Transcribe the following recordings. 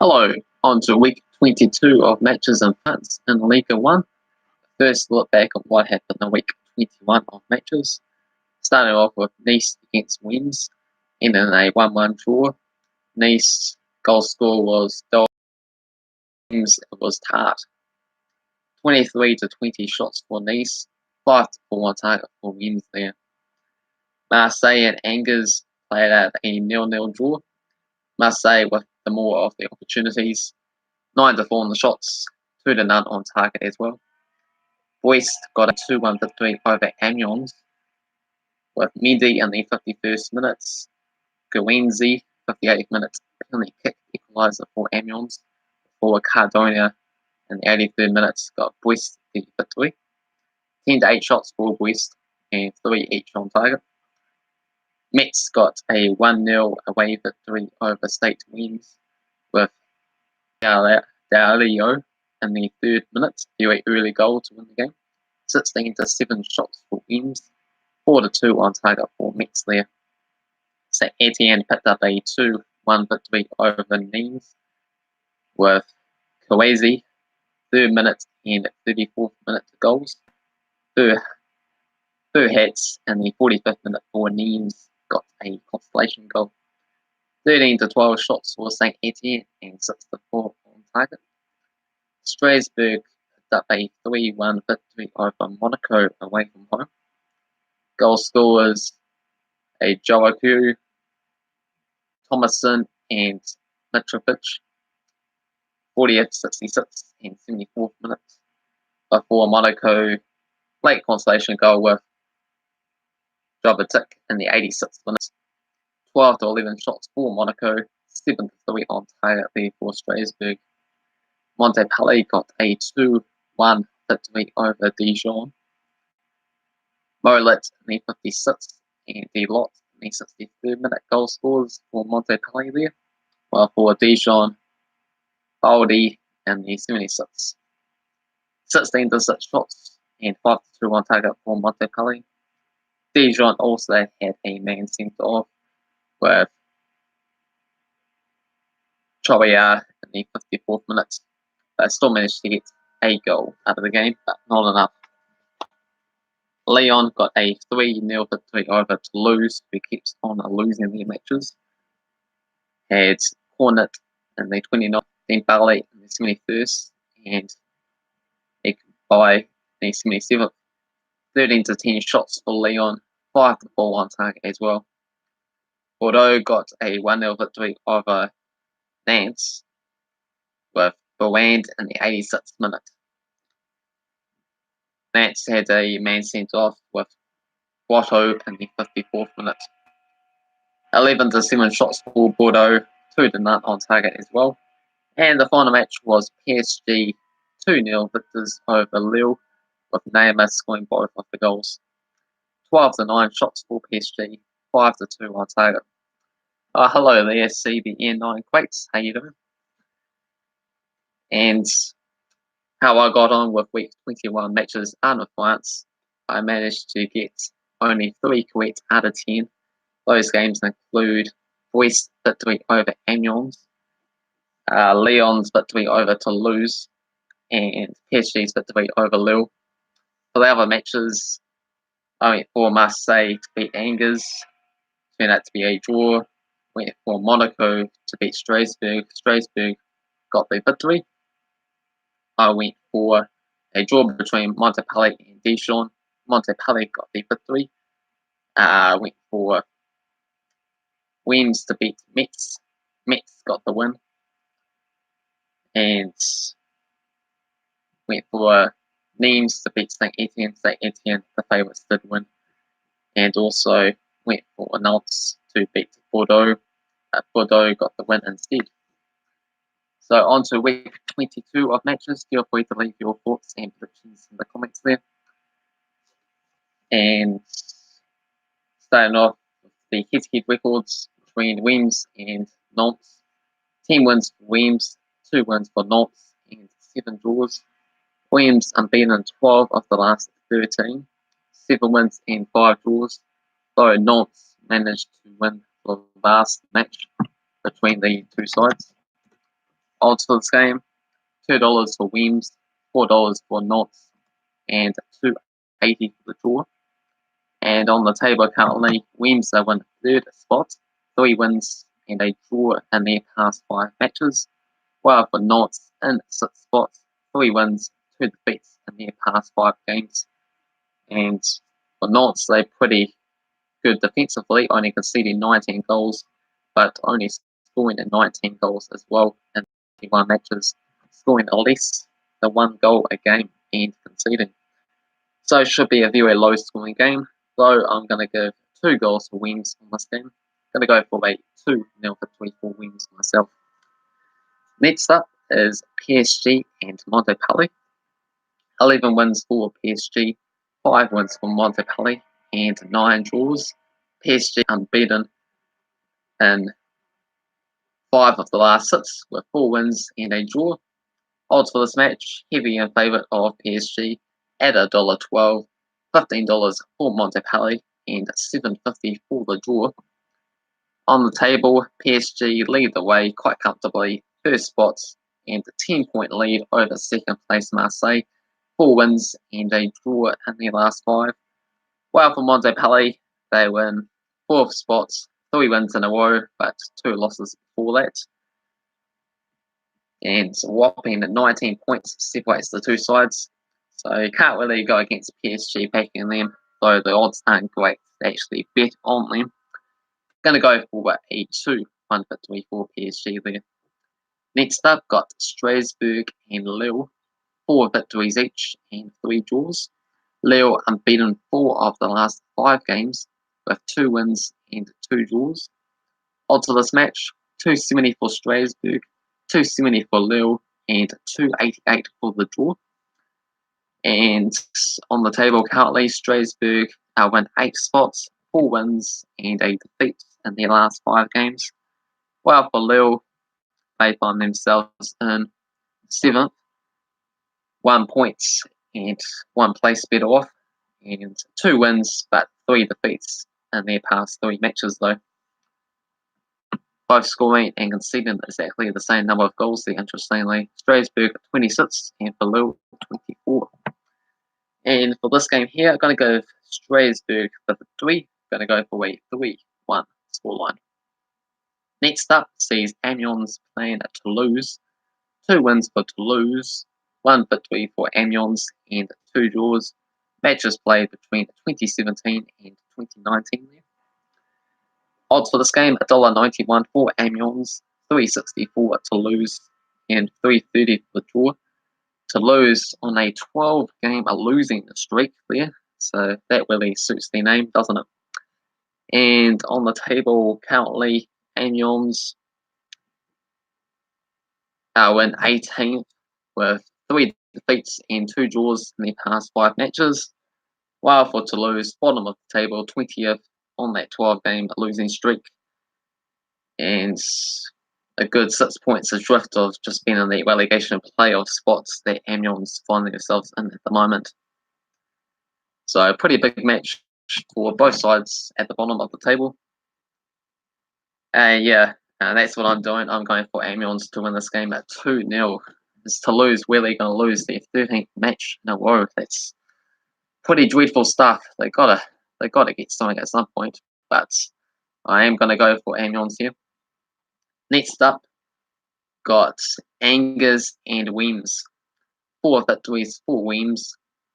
Hello, on to week 22 of matches and punts in Ligue 1. First, look back at what happened in week 21 of matches. Starting off with Nice against Rennes, ending in a 1-1 draw. Nice goal score was Nimes was Tart. 23 to 20 shots for Nice, 5 for one target for Rennes there. Marseille and Angers played out a 0-0 draw. Marseille with the more of the opportunities. 9 to 4 on the shots, 2 to none on target as well. Brest got a 2-1 victory over Amiens with Mendy in the 51st minutes. Guenzi, 58th minute, penalty kick equaliser for Amiens. For Cardona in the 83rd minute got Brest the victory. 10 to 8 shots for Brest and 3 each on target. Metz got a 1-0 away victory over St Etienne with Dalio in the 3rd minute, very early goal to win the game. 16 to 7 shots for Nimes, 4 to 2 on target for Metz there. St Etienne picked up a 2-1 victory over Nimes with Kouazi, 3rd minute and 34th minute goals. Hats in the 45th minute for Nimes got a consolation goal. 13 to 12 shots for St Etienne and 6 to 4 on target. Strasbourg picked up a 3-1 victory over Monaco away from home. Goal scorers a Joaquin, Thomason and Mitrovic. 40th, 66th and 74th minutes before Monaco late consolation goal with Jovetic in the 86th minute. 12 to 11 shots for Monaco, 7 to 3 on target there for Strasbourg. Montpellier got a 2-1 victory over Dijon. Molet in the 56th and Delot in the 63rd minute goal scores for Montpellier there. While for Dijon, Baldi in the 76th. 16 to 6 shots and 5 to 2 on target for Montpellier. Dijon also had a man sent off with Chobia in the 54th minute. But still managed to get a goal out of the game, but not enough. Lyon got a 3-0 victory over Toulouse, who keeps on losing their matches. Had Cornet in the 29th, then Ballet in the 71st, and by the 77th. 13 to 10 shots for Lyon, 5 to 4 on target as well. Bordeaux got a 1-0 victory over Nantes with Boand in the 86th minute. Nantes had a man sent off with Guato in the 54th minute. 11 to 7 shots for Bordeaux, 2 to none on target as well. And the final match was PSG 2-0 victors over Lille, with Nimes scoring both of the goals. 12 to 9 shots for PSG, 5 to 2 on target. Hello there, CBN9 Quakes. How you doing? And how I got on with week 21 matches and with France, I managed to get only 3 correct out of 10. Those games include Brest victory over Amiens, Lyon's victory over Toulouse, and PSG's victory over Lille. For the other matches, I went for Marseille to beat Angers, turned out to be a draw. Went for Monaco to beat Strasbourg. Strasbourg got the victory. I went for a draw between Montpellier and Dijon. Montpellier got the victory. I went for Rennes to beat Metz. Metz got the win. And went for Nimes to beat St Etienne. St Etienne, the favourites, did win. And also went for Nantes to beat Bordeaux. Bordeaux got the win instead. So on to week 22 of matches. Feel free to leave your thoughts and predictions in the comments there. And starting off with the head-to-head records between Reims and Nantes. 10 wins for Reims, 2 wins for Nantes, and 7 draws. Reims unbeaten in 12 of the last 13, 7 wins and 5 draws, though Nantes managed to win the last match between the two sides. Odds for this game: $2 for Reims, $4 for Nantes, and $2.80 for the draw. And on the table currently, Reims are in third spot, 3 wins and a draw in their past 5 matches. While for Nantes in 6th spot, 3 wins, 2 defeats in their past 5 games. And for Nantes, they're pretty good defensively, only conceding 19 goals, but only scoring 19 goals as well in 21 matches, scoring less than 1 goal a game and conceding. So it should be a very low scoring game, though I'm going to give 2 goals for Reims on this game. I'm going to go for a 2-0 victory for Reims myself. Next up is PSG and Montpellier. 11 wins for PSG, 5 wins for Montpellier, and 9 draws. PSG unbeaten in 5 of the last 6 with 4 wins and a draw. Odds for this match, heavy in favour of PSG at $1.12, $15 for Montpellier, and $7.50 for the draw. On the table, PSG lead the way quite comfortably, first spots, and a 10-point lead over second place Marseille, 4 wins and a draw in their last 5. While for Montpellier, they win 4th spots, 3 wins in a row, but 2 losses before that. And a whopping 19 points separates the two sides. So you can't really go against PSG backing them, though the odds aren't great to actually bet on them. Going to go for a 2-1 victory for PSG there. Next up, got Strasbourg and Lille, 4 victories each and 3 draws. Lille unbeaten 4 of the last 5 games with 2 wins and 2 draws. Odds of this match, 2.70 for Strasbourg, 2.70 for Lille, and 2.88 for the draw. And on the table currently, Strasbourg win 8 spots, 4 wins and a defeat in their last 5 games. While for Lille, they find themselves in 7th, 1 point and 1 place better off, and 2 wins but 3 defeats in their past 3 matches though. Both scoring and conceding exactly the same number of goals there, interestingly. Strasbourg 26 and for Lille 24. And for this game here, I'm going to go Strasbourg for the 3. I'm going to go for a 3-1 scoreline. Next up sees Amiens playing at Toulouse. 2 wins for Toulouse, 1 victory for Amiens, and 2 draws. Matches played between 2017 and 2019 there. Odds for this game, $1.91 for Amiens, $3.60 for Toulouse, and $3.30 for the draw. Toulouse on a 12-game losing streak there, so that really suits their name, doesn't it? And on the table currently, Amiens are in 18th with 3 defeats and 2 draws in their past 5 matches, while for Toulouse, bottom of the table, 20th on that 12-game losing streak, and a good 6 points adrift of just being in the relegation playoff spots that Amiens find themselves in at the moment. So a pretty big match for both sides at the bottom of the table. That's what I'm doing. I'm going for Amiens to win this game at 2-0. Is Toulouse really going to lose their 13th match in a row? That's pretty dreadful stuff. They gotta get something at some point. But I am going to go for Amiens here. Next up, got Angers and Reims. 4 victories for Reims,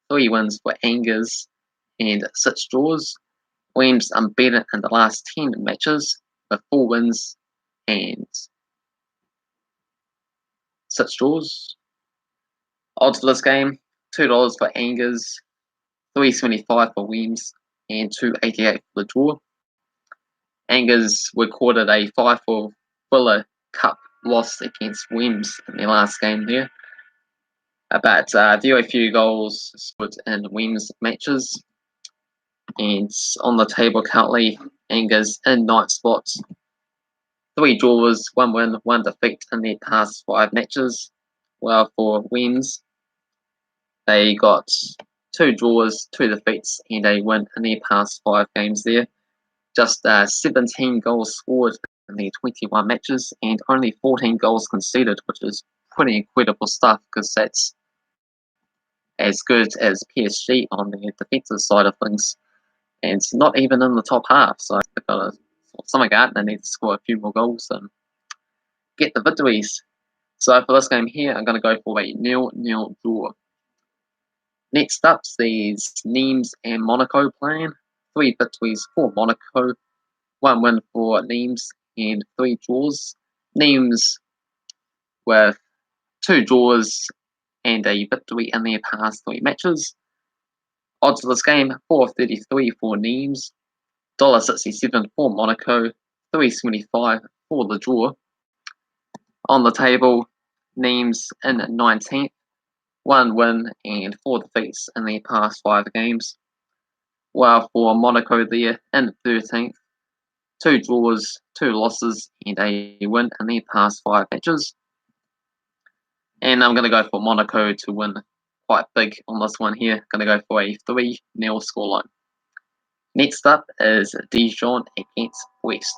3 wins for Angers, and 6 draws. Reims unbeaten in the last 10 matches with 4 wins and 6 draws. Odds for this game, $2 for Angers, $3.75 for Reims, and $2.88 for the draw. Angers recorded a 5-4 Villa Cup loss against Reims in their last game there. But very few goals scored in Reims matches. And on the table currently, Angers in 9th spots. 3 draws, 1 win, 1 defeat in their past 5 matches. While for Reims, they got 2 draws, 2 defeats, and a win in their past 5 games there. Just 17 goals scored in their 21 matches and only 14 goals conceded, which is pretty incredible stuff because that's as good as PSG on the defensive side of things. And it's not even in the top half, so they've got to sort something out and they need to score a few more goals and get the victories. So for this game here, I'm going to go for a 0-0 draw. Next up, there's Nimes and Monaco playing. 3 victories for Monaco, 1 win for Nimes, and 3 draws. Nimes with 2 draws and a victory in their past 3 matches. Odds of this game, 4.33 for Nimes, $1.67 for Monaco, 3.75 for the draw. On the table, Nimes in 19th, 1 win and 4 defeats in their past 5 games. While for Monaco there in 13th, 2 draws, 2 losses and a win in their past 5 matches. And I'm going to go for Monaco to win quite big on this one here. Going to go for a 3-0 scoreline. Next up is Dijon against Brest.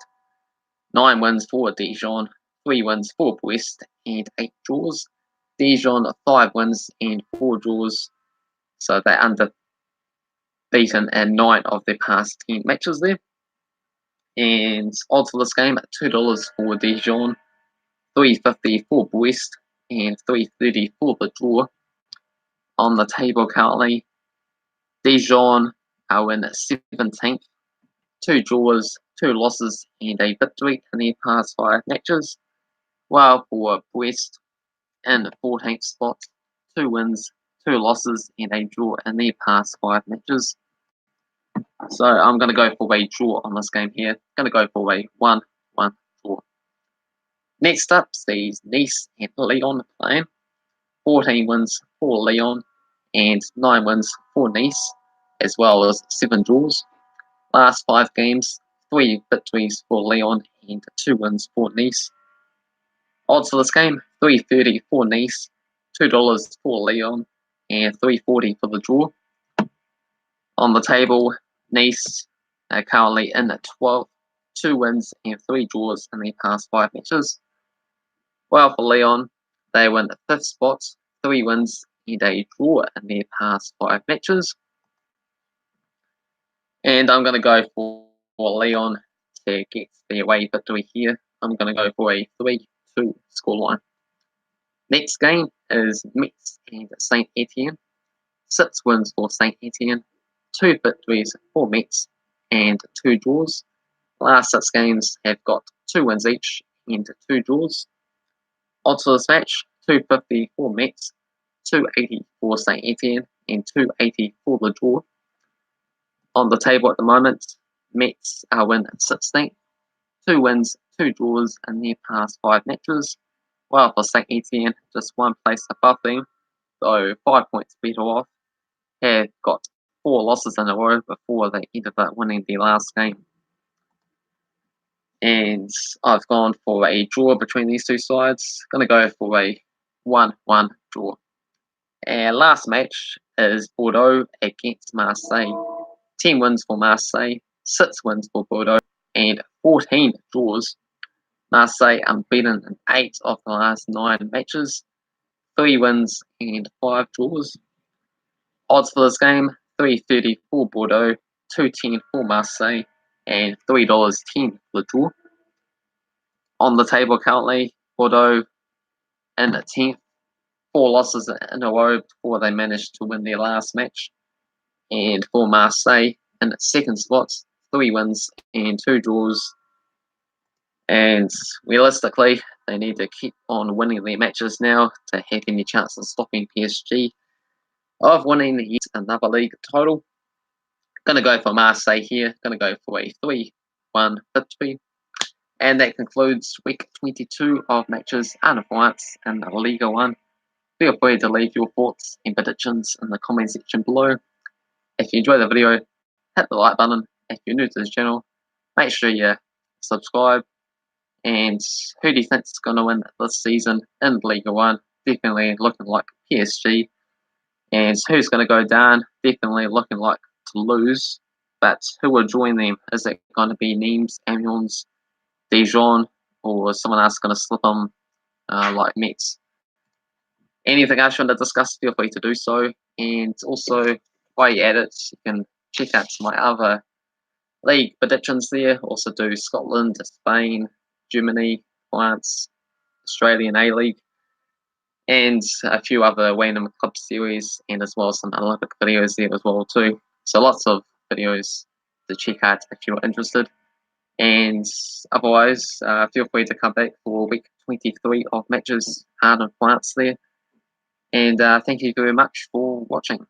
9 wins for Dijon, 3 wins for Brest, and 8 draws. Dijon 5 wins and 4 draws, so they're unbeaten in 9 of their past 10 matches there. And odds for this game, $2 for Dijon, 3.50 for Brest, and 3.30 for the draw. On the table currently, Dijon are in 17th, 2 draws, 2 losses, and a victory in their past 5 matches. While for Brest in 14th spot, 2 wins, 2 losses, and a draw in their past 5 matches. So I'm going to go for a draw on this game here. Going to go for a 1-1 draw. Next up, there's Nice and Lyon playing. 14 wins for Lyon and 9 wins for Nice, as well as 7 draws. Last 5 games, 3 victories for Lyon and 2 wins for Nice. Odds for this game, 3.30 for Nice, $2 for Lyon, and 3.40 for the draw. On the table, Nice are currently in at 12th, 2 wins and 3 draws in their past 5 matches. While for Lyon, they win the 5th spot, 3 wins and a draw in their past 5 matches. And I'm going to go for Lyon to get the away victory here. I'm going to go for a 3-2 scoreline. Next game is Metz and St Etienne. 6 wins for St Etienne, 2 victories for Metz, and 2 draws. Last 6 games have got 2 wins each and 2 draws. Odds for this match, 2.50 for Metz, 2.80 for St Etienne, and 2.80 for the draw. On the table at the moment, Metz are in 16th, 2 wins, 2 draws in their past 5 matches. While for St Etienne, just 1 place above them, so 5 points better off, have got 4 losses in a row before they ended up winning their last game. And I've gone for a draw between these 2 sides. Going to go for a 1-1 draw. And last match is Bordeaux against Marseille. 10 wins for Marseille, 6 wins for Bordeaux, and 14 draws. Marseille unbeaten in 8 of the last 9 matches, 3 wins and 5 draws. Odds for this game, 3.30 for Bordeaux, 2.10 for Marseille, and $3.10 for the draw. On the table currently, Bordeaux in 10th, 4 losses in a row before they managed to win their last match. And for Marseille in 2nd spot, 3 wins and 2 draws. And realistically, they need to keep on winning their matches now to have any chance of stopping PSG of winning yet another league title. Going to go for Marseille here. Going to go for a 3-1 victory. And that concludes week 22 of matches and France in Ligue 1. Feel free to leave your thoughts and predictions in the comment section below. If you enjoyed the video, hit the like button. If you're new to this channel, make sure you subscribe. And who do you think is going to win this season in Ligue 1? Definitely looking like PSG. And who's going to go down? Definitely looking like Toulouse. But who will join them? Is it going to be Nimes, Amiens, Dijon, or someone else going to slip them, like Metz. Anything else you want to discuss, feel free to do so. And also, while you're at it, you can check out my other league predictions there. Also do Scotland, Spain, Germany, France, Australian A-League, and a few other random club series, and as well as some Olympic videos there as well too. So lots of videos to check out if you're interested. And otherwise, feel free to come back for week 23 of matches hard in France there. And thank you very much for watching.